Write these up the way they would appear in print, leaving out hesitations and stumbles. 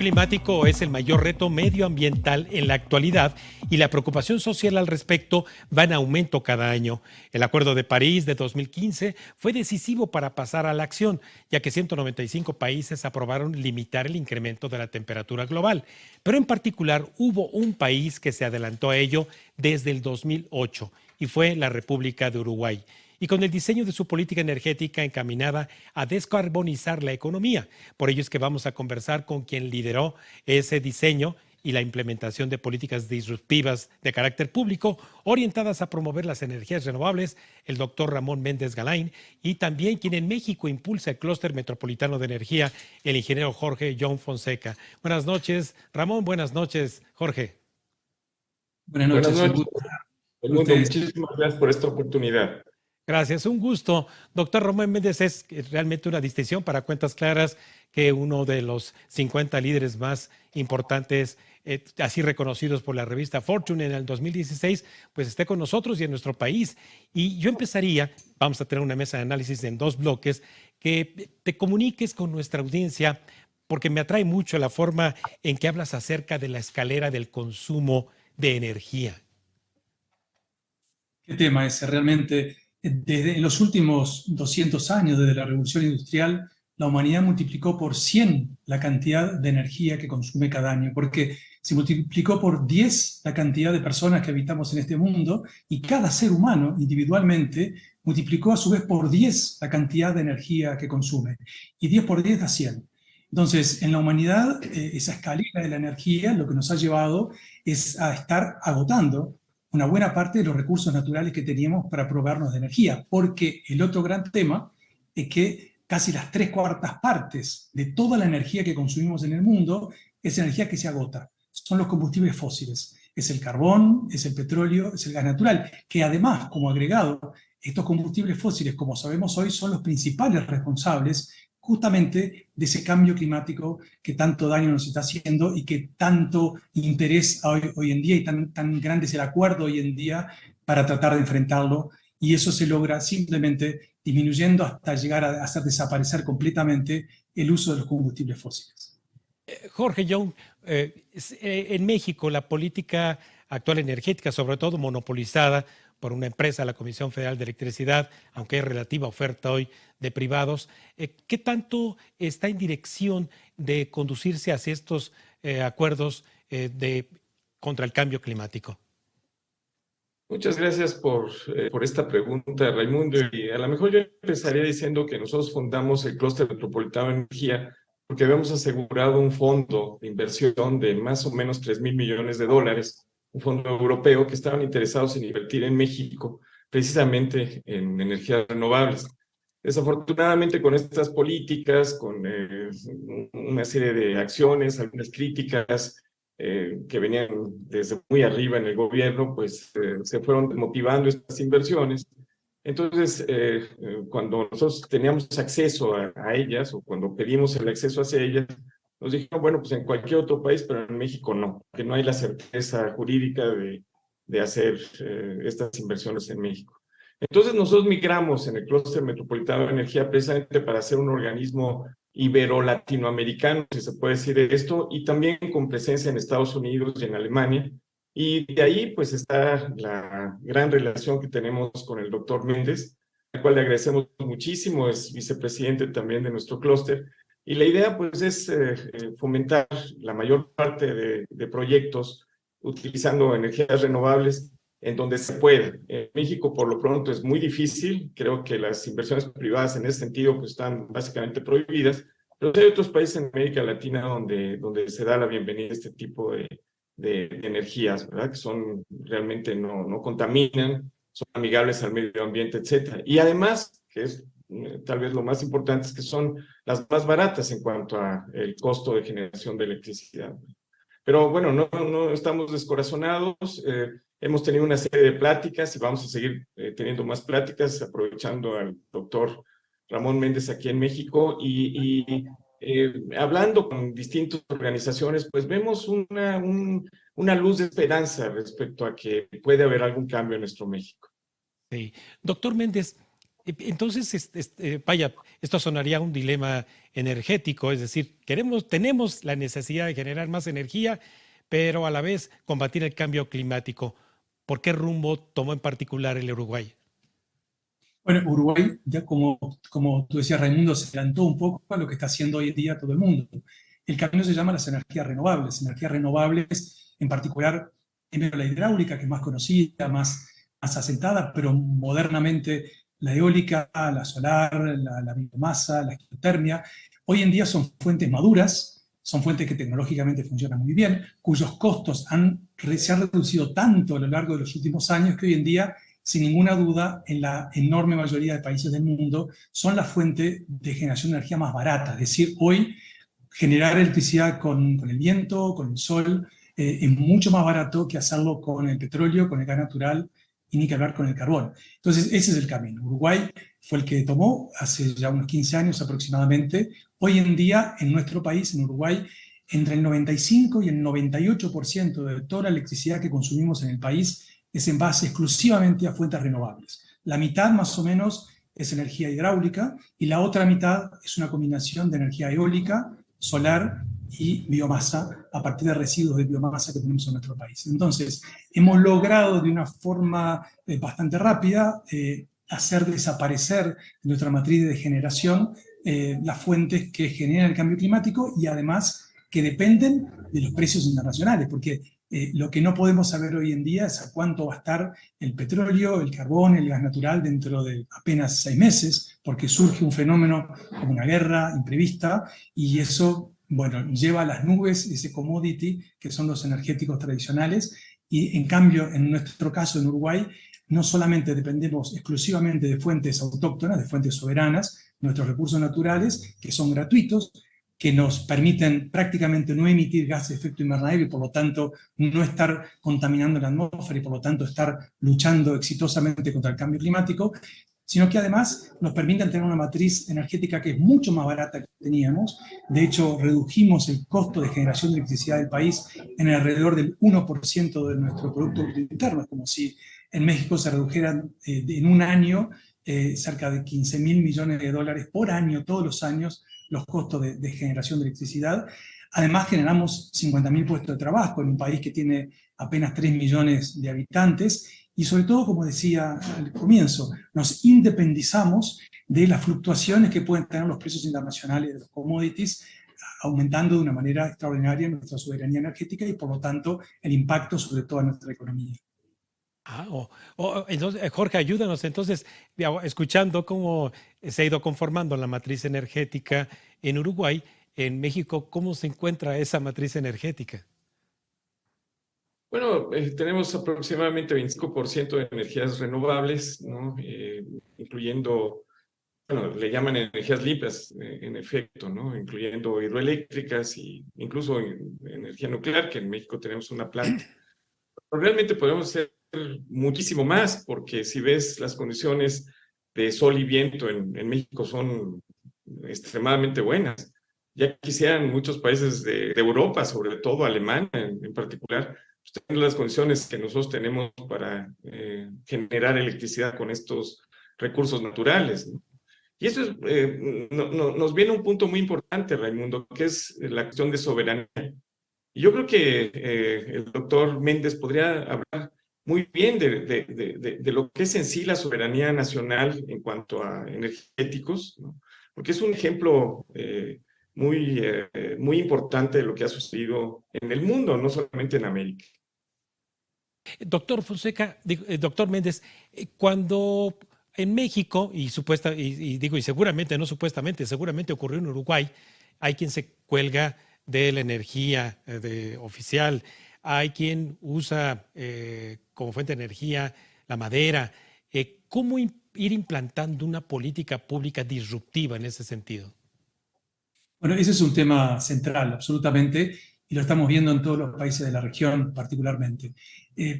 climático es el mayor reto medioambiental en la actualidad y la preocupación social al respecto va en aumento cada año. El Acuerdo de París de 2015 fue decisivo para pasar a la acción, ya que 195 países aprobaron limitar el incremento de la temperatura global. Pero en particular hubo un país que se adelantó a ello desde el 2008 y fue la República de Uruguay, y con el diseño de su política energética encaminada a descarbonizar la economía. Por ello es que vamos a conversar con quien lideró ese diseño y la implementación de políticas disruptivas de carácter público orientadas a promover las energías renovables, el doctor Ramón Méndez Galain, y también quien en México impulsa el Clúster Metropolitano de Energía, el ingeniero Jorge John Fonseca. Buenas noches, Ramón. Buenas noches, Jorge. Buenas Buenas noches, un noches, gusto Raimundo. Muchísimas gracias por esta oportunidad. Gracias, un gusto. Doctor Ramón Méndez, es realmente una distinción para Cuentas Claras que uno de los 50 líderes más importantes, así reconocidos por la revista Fortune en el 2016, pues esté con nosotros y en nuestro país. Y yo empezaría, vamos a tener una mesa de análisis en 2 bloques, que te comuniques con nuestra audiencia, porque me atrae mucho la forma en que hablas acerca de la escalera del consumo de energía. ¿Qué tema ese? Realmente, desde los últimos 200 años, desde la Revolución Industrial, la humanidad multiplicó por 100 la cantidad de energía que consume cada año, porque se multiplicó por 10 la cantidad de personas que habitamos en este mundo, y cada ser humano individualmente multiplicó a su vez por 10 la cantidad de energía que consume, y 10 por 10 da 100. Entonces, en la humanidad, esa escalera de la energía lo que nos ha llevado es a estar agotando una buena parte de los recursos naturales que teníamos para proveernos de energía, porque el otro gran tema es que casi las 3/4 partes de toda la energía que consumimos en el mundo es energía que se agota. Son los combustibles fósiles. Es el carbón, es el petróleo, es el gas natural, que además, como agregado, estos combustibles fósiles, como sabemos hoy, son los principales responsables justamente de ese cambio climático que tanto daño nos está haciendo y que tanto interés hoy en día, y tan grande es el acuerdo hoy en día para tratar de enfrentarlo, y eso se logra simplemente disminuyendo hasta llegar a hacer desaparecer completamente el uso de los combustibles fósiles. Jorge Young, en México la política actual energética, sobre todo monopolizada por una empresa, la Comisión Federal de Electricidad, aunque hay relativa oferta hoy de privados, ¿qué tanto está en dirección de conducirse hacia estos acuerdos contra el cambio climático? Muchas gracias por esta pregunta, Raimundo. Y a lo mejor yo empezaría diciendo que nosotros fundamos el Clúster Metropolitano de Energía porque habíamos asegurado un fondo de inversión de más o menos $3,000 millones, un fondo europeo que estaban interesados en invertir en México, precisamente en energías renovables. Desafortunadamente, con estas políticas, con una serie de acciones, algunas críticas que venían desde muy arriba en el gobierno, pues se fueron desmotivando estas inversiones. Entonces, cuando nosotros teníamos acceso a ellas, o cuando pedimos el acceso hacia ellas, nos dijeron, bueno, pues en cualquier otro país, pero en México no, que no hay la certeza jurídica de hacer estas inversiones en México. Entonces nosotros migramos en el Clúster Metropolitano de Energía precisamente para hacer un organismo ibero-latinoamericano, si se puede decir esto, y también con presencia en Estados Unidos y en Alemania. Y de ahí pues está la gran relación que tenemos con el doctor Méndez, al cual le agradecemos muchísimo, es vicepresidente también de nuestro clúster. Y la idea pues es fomentar la mayor parte de proyectos utilizando energías renovables en donde se puede. En México, por lo pronto, es muy difícil. Creo que las inversiones privadas en ese sentido pues, están básicamente prohibidas. Pero hay otros países en América Latina donde se da la bienvenida a este tipo de energías, ¿verdad? Que son realmente no contaminan, son amigables al medio ambiente, etcétera. Y además, que es tal vez lo más importante, es que son las más baratas en cuanto a el costo de generación de electricidad. Pero bueno, no estamos descorazonados. Hemos tenido una serie de pláticas y vamos a seguir teniendo más pláticas, aprovechando al doctor Ramón Méndez aquí en México y hablando con distintas organizaciones, pues vemos una luz de esperanza respecto a que puede haber algún cambio en nuestro México. Sí. Doctor Méndez, Entonces, vaya, esto sonaría un dilema energético, es decir, tenemos la necesidad de generar más energía, pero a la vez combatir el cambio climático. ¿Por qué rumbo tomó en particular el Uruguay? Bueno, Uruguay, ya como tú decías, Raimundo, se adelantó un poco a lo que está haciendo hoy en día todo el mundo. El camino se llama las energías renovables, en particular, primero la hidráulica, que es más conocida, más asentada, pero modernamente la eólica, la solar, la biomasa, la geotermia. Hoy en día son fuentes maduras, son fuentes que tecnológicamente funcionan muy bien, cuyos costos se han reducido tanto a lo largo de los últimos años que hoy en día, sin ninguna duda, en la enorme mayoría de países del mundo, son la fuente de generación de energía más barata. Es decir, hoy generar electricidad con el viento, con el sol, es mucho más barato que hacerlo con el petróleo, con el gas natural y ni que hablar con el carbón. Entonces, ese es el camino. Uruguay fue el que tomó hace ya unos 15 años aproximadamente. Hoy en día, en nuestro país, en Uruguay, entre el 95 y el 98% de toda la electricidad que consumimos en el país es en base exclusivamente a fuentes renovables. La mitad, más o menos, es energía hidráulica y la otra mitad es una combinación de energía eólica, solar y biomasa, a partir de residuos de biomasa que tenemos en nuestro país. Entonces, hemos logrado de una forma bastante rápida hacer desaparecer de nuestra matriz de generación las fuentes que generan el cambio climático y además que dependen de los precios internacionales, porque lo que no podemos saber hoy en día es a cuánto va a estar el petróleo, el carbón, el gas natural dentro de apenas 6 meses, porque surge un fenómeno como una guerra imprevista y eso, bueno, lleva a las nubes ese commodity que son los energéticos tradicionales y en cambio, en nuestro caso en Uruguay, no solamente dependemos exclusivamente de fuentes autóctonas, de fuentes soberanas, nuestros recursos naturales, que son gratuitos, que nos permiten prácticamente no emitir gases de efecto invernadero y por lo tanto no estar contaminando la atmósfera y por lo tanto estar luchando exitosamente contra el cambio climático, sino que además nos permiten tener una matriz energética que es mucho más barata que teníamos. De hecho, redujimos el costo de generación de electricidad del país en alrededor del 1% de nuestro Producto Bruto Interno, como si en México se redujeran en un año cerca de 15.000 millones de dólares por año, todos los años, los costos de generación de electricidad. Además, generamos 50.000 puestos de trabajo en un país que tiene apenas 3 millones de habitantes y sobre todo, como decía al comienzo, nos independizamos de las fluctuaciones que pueden tener los precios internacionales de los commodities, aumentando de una manera extraordinaria nuestra soberanía energética y por lo tanto el impacto sobre toda nuestra economía. Entonces, Jorge, ayúdanos entonces, escuchando cómo se ha ido conformando la matriz energética en Uruguay, en México, ¿cómo se encuentra esa matriz energética? Bueno, tenemos aproximadamente 25% de energías renovables, ¿no? Incluyendo, bueno, le llaman energías limpias, en efecto, ¿no? Incluyendo hidroeléctricas e incluso energía nuclear, que en México tenemos una planta. Pero realmente podemos hacer muchísimo más, porque si ves las condiciones de sol y viento en México son extremadamente buenas. Ya quisieran muchos países de Europa, sobre todo Alemania en particular, pues, tener las condiciones que nosotros tenemos para generar electricidad con estos recursos naturales, ¿no? Y eso nos viene un punto muy importante, Raimundo, que es la cuestión de soberanía. Y yo creo que el doctor Méndez podría hablar muy bien de lo que es en sí la soberanía nacional en cuanto a energéticos, ¿no? Porque es un ejemplo muy importante de lo que ha sucedido en el mundo, no solamente en América. Doctor Fonseca, doctor Méndez, cuando en México, y seguramente, no supuestamente, seguramente ocurrió en Uruguay, hay quien se cuelga de la energía oficial, hay quien usa como fuente de energía la madera. ¿Cómo ir implantando una política pública disruptiva en ese sentido? Bueno, ese es un tema central, absolutamente, y lo estamos viendo en todos los países de la región particularmente.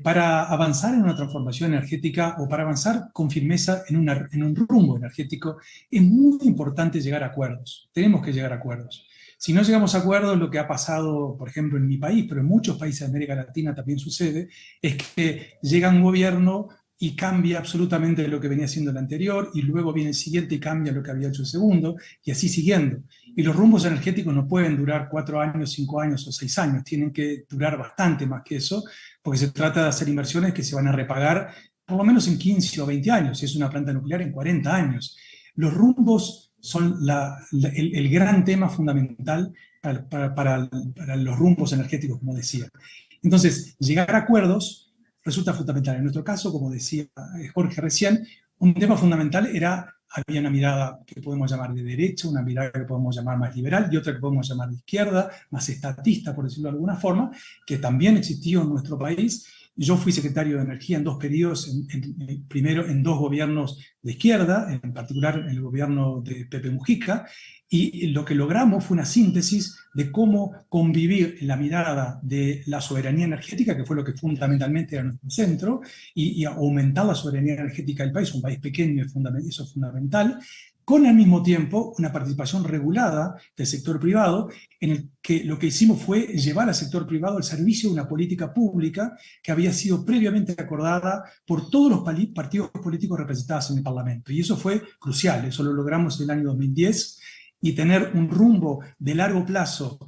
Para avanzar en una transformación energética o para avanzar con firmeza en un rumbo energético, es muy importante llegar a acuerdos. Tenemos que llegar a acuerdos. Si no llegamos a acuerdos, lo que ha pasado, por ejemplo, en mi país, pero en muchos países de América Latina también sucede, es que llega un gobierno y cambia absolutamente lo que venía siendo el anterior, y luego viene el siguiente y cambia lo que había hecho el segundo, y así siguiendo. Y los rumbos energéticos no pueden durar 4 años, 5 años o 6 años, tienen que durar bastante más que eso, porque se trata de hacer inversiones que se van a repagar por lo menos en 15 o 20 años, si es una planta nuclear en 40 años. Los rumbos son el gran tema fundamental para los rumbos energéticos, como decía. Entonces, llegar a acuerdos resulta fundamental. En nuestro caso, como decía Jorge recién, un tema fundamental había una mirada que podemos llamar de derecha, una mirada que podemos llamar más liberal y otra que podemos llamar de izquierda, más estatista, por decirlo de alguna forma, que también existió en nuestro país. Yo fui secretario de Energía en 2 periodos, primero en 2 gobiernos de izquierda, en particular en el gobierno de Pepe Mujica, y lo que logramos fue una síntesis de cómo convivir en la mirada de la soberanía energética, que fue lo que fundamentalmente era nuestro centro, y aumentar la soberanía energética del país, un país pequeño, eso es fundamental, con al mismo tiempo una participación regulada del sector privado, en el que lo que hicimos fue llevar al sector privado al servicio de una política pública que había sido previamente acordada por todos los partidos políticos representados en el Parlamento. Y eso fue crucial, eso lo logramos en el año 2010, y tener un rumbo de largo plazo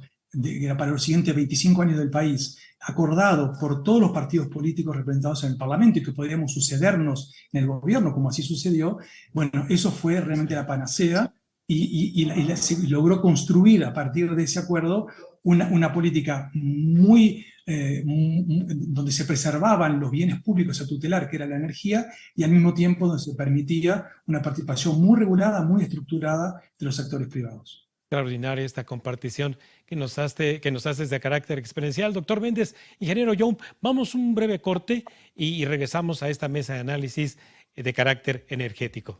para los siguientes 25 años del país, acordado por todos los partidos políticos representados en el Parlamento y que podríamos sucedernos en el gobierno, como así sucedió, bueno, eso fue realmente la panacea y se logró construir a partir de ese acuerdo una política donde se preservaban los bienes públicos a tutelar, que era la energía, y al mismo tiempo donde se permitía una participación muy regulada, muy estructurada de los actores privados. Extraordinaria esta compartición que nos haces de carácter experiencial. Doctor Méndez, ingeniero Young, vamos un breve corte y regresamos a esta mesa de análisis de carácter energético.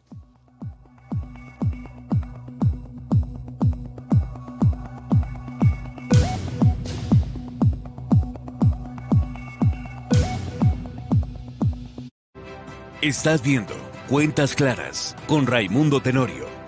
Estás viendo Cuentas Claras con Raimundo Tenorio.